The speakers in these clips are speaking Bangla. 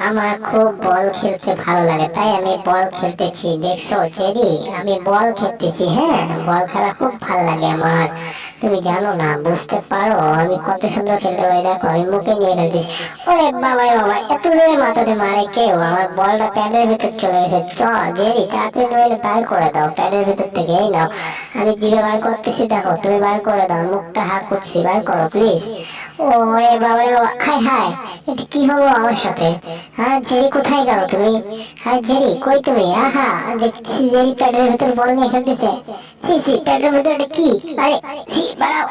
আমার খুব বল খেলতে ভালো লাগে, তাই আমি বল খেলতেছি। দেখছো জেরি, আমি বল খেলতেছি। হ্যাঁ, বল খেলা খুব ভালো লাগে আমার। তুমি জানো না, বুঝতে পারো আমি কত সুন্দর খেলতে পারি। দেখো আমি মুখে নিয়ে খেলতেছি। ওরে বাবা রে বাবা, এত জোরে মাথাতে মারে কেউ! আমার বলটা প্যাডের ভিতর চলে গেছে। চ জেরি, তাড়াতাড়ি নইলে বার করে দাও প্যাডের ভিতর থেকে। এই নাও, আমি জিভে বার করতেছি, দেখো তুমি বার করে দাও। মুখটা হা করছি, বার করো প্লিজ। ওরে বাবা রে বাবা, হাই হাই, এটা কি হলো আমার সাথে? হ্যাঁ জেরি, কোথায় গেল তুমি? হ্যাঁ জেরি, কই তুমি? আহা, দেখছি জেরি প্যাডের ভেতর বল নিয়ে খেলতেছে। সি সি, প্যাডের ভেতর এটা কি? আরে সি, বাড়াও।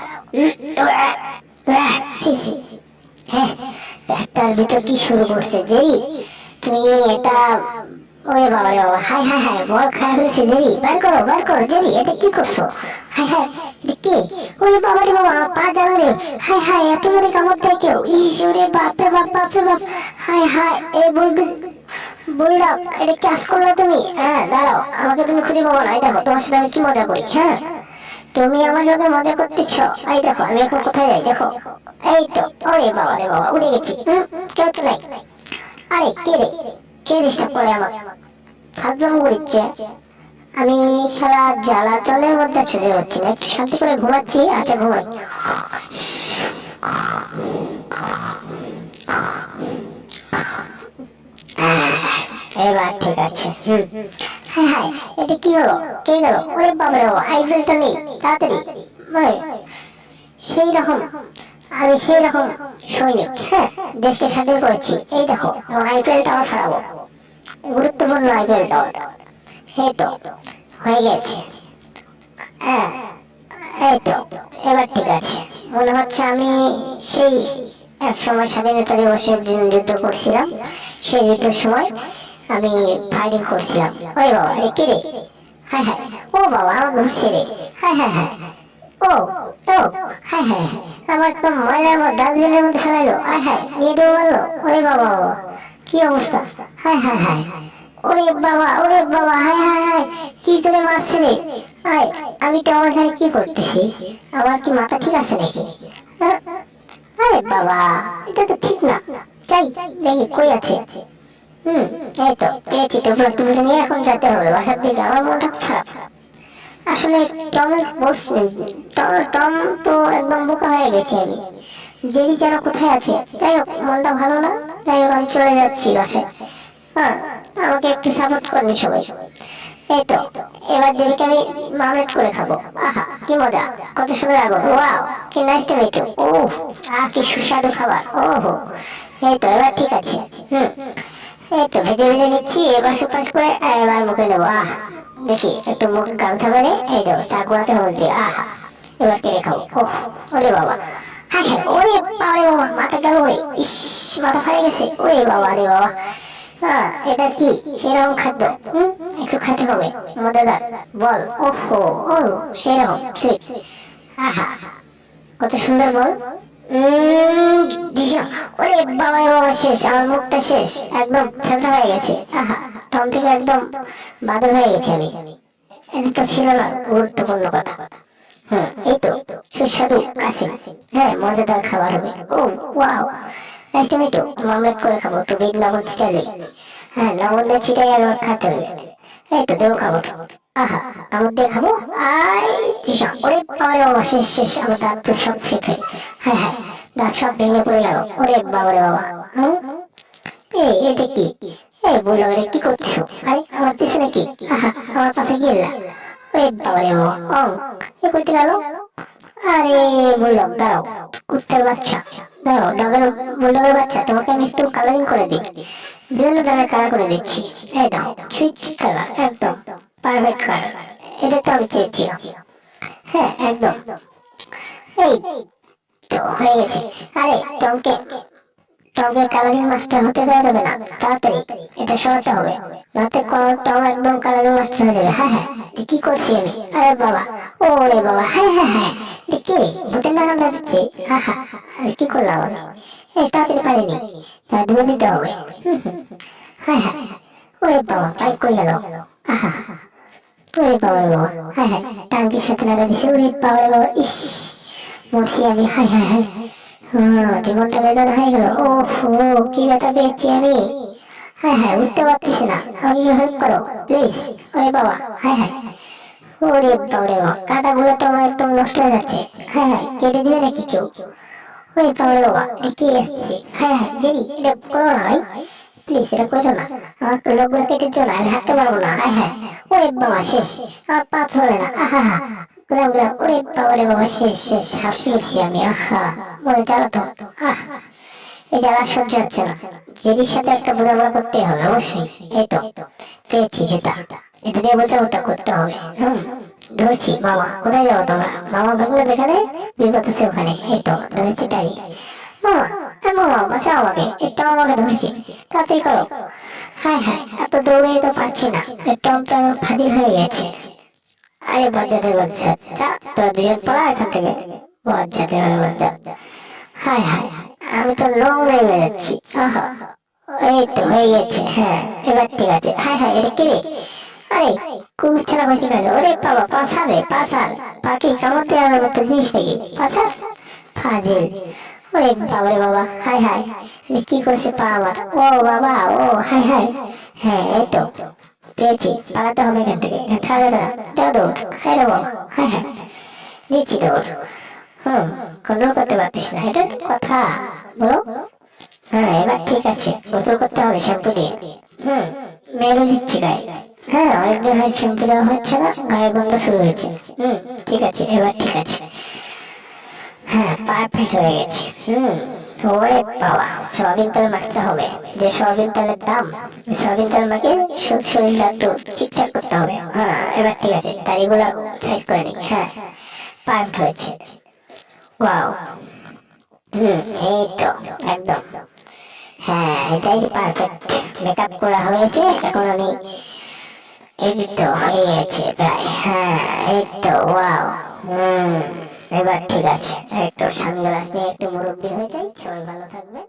সি সি, হ্যাঁ, প্যাডটার ভিতর কি শুরু করছে জেরি? তুমি এটা, ওরে বাবা রে বাবা, হাই হাই হাই, বল খায় ফেলছে জেরি। বার করো বার করো জেরি, এটা কি করছো? হাই হাই, এটা কে? ওরে বাবা রে বাবা, পা গেল রে। হাই হাই, এত জোরে কামড় দেয় কেউ? ইস, ওরে বাপ রে বাপ, বাপ রে বাপ। হাই হাই, এই বুলডগ, এটা ক্যাচ করলে তুমি? হ্যাঁ দাঁড়াও, আমাকে তুমি খুঁজে পাবো না। এই দেখো তোমার সাথে আমি কি মজা করি। হ্যাঁ, তুমি আমার সাথে মজা করতেছ। এই দেখো আমি এখন কোথায় যাই, দেখো। এই তো, ওরে বাবা রে বাবা, উড়ে গেছি। কেউ তো নাই। আরে কে রে? কে ডিস্টার্ব করে আমার? ফাজলামো করছে। আমি সারা জ্বালাতনের মধ্যে চলে যাচ্ছি না, একটু শান্তি করে ঘুমাচ্ছি। আচ্ছা ঘুমাই। এবার ঠিক আছে। হ্যাঁ হ্যাঁ, এটা কি হলো? কে গেল? ওরে বাবা রে বাবা, আইফেলটা নেই, তাড়াতাড়ি। সেই রকম, আমি সেই রকম সৈনিক। হ্যাঁ, দেশকে স্বাধীন করেছি। এই দেখো, এখন আইফেল টাওয়ার সরাবো। গুরুত্বপূর্ণ আইফেল টাওয়ার। এই তো হয়ে গেছে। হ্যাঁ, এই তো, এবার ঠিক আছে। মনে হচ্ছে আমি সেই এক সময় স্বাধীনতা দিবসের দিন যুদ্ধ করছিলাম। সেই যুদ্ধের সময় আমি ফাইটিং করছিলাম। ওরে বাবা, রে কে রে? হ্যাঁ হ্যাঁ, ও বাবা, আমার ঘুরছে রে। হ্যাঁ হ্যাঁ হ্যাঁ, ও ও, হ্যাঁ হ্যাঁ, আমার একদম ময়লার মধ্যে, ডাস্টবিনের মধ্যে ফেলাইলো। হ্যাঁ হ্যাঁ, নিয়ে দেবো বললো। ওরে বাবা বাবা, কি অবস্থা! হ্যাঁ হ্যাঁ হ্যাঁ, ওরে বাবা, ওরে বাবা, হায় হায় হায়, কি তোরে মারছে রে? আয়, আমি তো আমার এখানে কি করতেছি? আমার কি মাথা ঠিক আছে নাকি? আহ, আরে বাবা, এটা তো ঠিক না। চাই, দেখি কই আছে। হুম, এই তো পেয়েছি। টোপলা টুপলা নিয়ে এখন যেতে হবে বাসার দিকে। আমার মনটা খুব খারাপ। আসলে টমের বলছি, টম তো একদম বোকা হয়ে গেছে আমি। জেরি যেন কোথায় আছে? যাই হোক, মনটা ভালো না। যাই হোক, আমি চলে যাচ্ছি বাসায়। হ্যাঁ, আমাকে একটু সাপোর্ট করনি সবাই। এই তো, এবার জেরিকে আমি মামলেট করে খাবো। আহা, কি মজা! কত সুন্দর আগুন! ওয়াও, কি নাইস টু মিট ইউ। ওহ, কি সুস্বাদু খাবার! ওহো, এই তো এবার ঠিক আছে। হুম, এই তো ভেজে ভেজে নিচ্ছি। এবার সুপাস করে এবার মুখে দেবো। আহ, দেখি একটু মুখে গামছা বেড়ে, এই দেবো চাকু আছে হলুদ দিয়ে। আহা, এবার টেনে খাবো। ওহ, ওরে বাবা, হ্যাঁ হ্যাঁ, ওরে বাবা রে বাবা, মাথা গেল রে। ইস, মাথা ফাড়ে গেছে। ওরে বাবা রে বাবা। হ্যাঁ, এটা কি সেরকম খাদ্য? একটু খেতে হবে, মজাদার। বল, ওহো, ও সেরকম সুইট। আহা, কত সুন্দর বল। দিশা, ওরে বাবা রে বাবা, শেষ, আমার মুখটা শেষ, একদম ফেলতে হয়ে গেছে। আহা, টম থেকে একদম বাদল হয়ে গেছে আমি। এটা তো ছিল না গুরুত্বপূর্ণ কথা। এই তো সুস্বাদু কাশি। হ্যাঁ, মজাদার খাবার হবে। ও wow, nice to meet you. Omelette করে খাবো একটু বিট লবণ ছিটালে। হ্যাঁ, লবণ দিয়ে ছিটাই আর খাতে হবে। এই তো দেবো খাবো। আহা, কামড় দিয়ে খাবো। আই দিশা, ওরে বাবা রে বাবা, শেষ শেষ, আমার দাঁত তো সব ফেটে। হ্যাঁ হ্যাঁ, দাঁত সব ভেঙে পড়ে গেল। ওরে বাবা রে বাবা। এই এটা কি? এই বললো, রে কি করছো? আরে আমার পিছনে কি? আহা, আমার পাশে গেলা। ওরে বাবা রে বাবা, এ কইতে গেল? আরে বললো, দাঁড়াও কুত্তার বাচ্চা, দাঁড়াও বুলডগের বাচ্চা, তোমাকে আমি একটু কালারিং করে দিই। বিভিন্ন ধরনের কালার করে দিচ্ছি। এই দাও, সুইচ কালার, একদম পারফেক্ট কালার। এটা তো আমি চেয়েছিলাম। হ্যাঁ একদম। এই তো হয়ে গেছে। আরে টমকে, টমকে কালারিং মাস্টার হতে দেওয়া যাবে না। তাড়াতাড়ি এটা সরাতে হবে, নাতে টম একদম কালারিং মাস্টার হয়ে যাবে। হ্যাঁ হ্যাঁ, কি করছি আমি? আরে বাবা, ওরে বাবা, হ্যাঁ হ্যাঁ হ্যাঁ, এটা কে? ভূতের নাগাল দিচ্ছে। আহা, আরে কি করলাম আমি? এই তাড়াতাড়ি পারিনি, তা ধুয়ে দিতে হবে। হ্যাঁ হ্যাঁ, ওরে বাবা, পাইপ কই গেল? আহা, ওরে বাবা রে বাবা, হ্যাঁ হ্যাঁ, টাঙ্কির সাথে লাগা দিছে। ওরে বাবা রে বাবা, ইস, মরছি আমি। হায় হায় হায়, জীবনটা বেদনা হয়ে গেল। ওহো, কি ব্যথা পেয়েছি আমি। হ্যাঁ হ্যাঁ, উঠতে পারতেছি না, আমাকে হেল্প করো প্লিজ। ওরে বাবা, হ্যাঁ হ্যাঁ। ওরে বাবা রে বাবা, কাঁটাগুলো তো আমার একদম নষ্ট হয়ে যাচ্ছে। হ্যাঁ হ্যাঁ, কেটে দিবে নাকি কেউ? ওরে বাবা রে বাবা, এটা কি আসছে? হ্যাঁ হ্যাঁ, জেরি, এটা করো না ভাই, প্লিজ এটা করো না। আমার লোকগুলো কেটে দিও না, আমি হাঁটতে পারবো না। হ্যাঁ হ্যাঁ। ওরে বাবা, শেষ। আমার পা চলে না। আহা হা। গোলাম গোলাম, ওরে বাবা রে বাবা, শেষ শেষ, হাঁপসে গেছি আমি। আহা, মরে জ্বালা তো। আহ, এই জ্বালা সহ্য হচ্ছে না। জেরির সাথে একটা বোঝাপড়া করতেই হবে অবশ্যই। এই তো পেয়েছি জুতা, এটা দিয়ে বোঝাপড়া করতে হবে। ধরছি। মামা, কোথায় যাবো তোমরা? মামা ভাবলে যেখানে বিপদ আছে ওখানে। এই তো ধরেছি টাই। মামা, হ্যাঁ মামা, বাঁচাও আমাকে, একটু আমাকে ধরছি, তাড়াতাড়ি করো। হ্যাঁ হ্যাঁ, এত দৌড়ে তো পারছি না, একটু তো ফাজিল হয়ে গেছে। আরে বজ্জাতের বাচ্চা, যা তোরা দুজন পড়া এখান থেকে। বজ্জাতের বাচ্চা। হায় হায়, আমি তো লং নেমে যাচ্ছি। আহা, এই তো হয়ে গেছে। হ্যাঁ, এবার ঠিক আছে। হায় হায়, এটা কি রে? আরে কুকুর ছাড়া পাখি গেল। ওরে বাবা, পাশা রে পাশার পাখি কামড়তে আর মতো জিনিস নাকি পাশার? ফাজিল। ওরে বাবা রে বাবা, হায় হায়, এটা কি করছে পা আমার? ও বাবা, ও হায় হায়। হ্যাঁ, এই তো পেয়েছি, পালাতে হবে এখান থেকে, এখানে থাকা যাবে না। যাও দৌড়। হায় রে বাবা, হায় হায়, দিচ্ছি দৌড়। কন্ট্রোল করতে পারতিস না, এটা তো কথা। বলো। হ্যাঁ, এবার ঠিক আছে, গোসল করতে হবে শ্যাম্পু দিয়ে। মেরে দিচ্ছি গায়ে। হ্যাঁ, অনেকদিন হয় শ্যাম্পু দেওয়া হচ্ছে না, গায়ে গন্ধ শুরু হয়েছে। ঠিক আছে, এবার ঠিক আছে। হ্যাঁ, পারফেক্ট হয়ে গেছে। ওরে বাবা, সয়াবিন তেল মাখতে হবে। যে সয়াবিন তেলের দাম, সয়াবিন তেল মাখিয়ে শরীরটা একটু ঠিকঠাক করতে হবে। হ্যাঁ, এবার ঠিক আছে, দাড়িগুলো সাইজ করে নিই। হ্যাঁ, পারফেক্ট হয়েছে। ওয়াও। এই তো একদম। হ্যাঁ, এটাই পারফেক্ট। মেকআপ করা হয়েছে, এখন আমি, এই তো হয়ে গেছে প্রায়। হ্যাঁ, এই তো, ওয়াও। এবার ঠিক আছে। এই তো সানগ্লাস নিয়ে একটু মুরব্বি হয়ে যাই। সবাই ভালো থাকবে।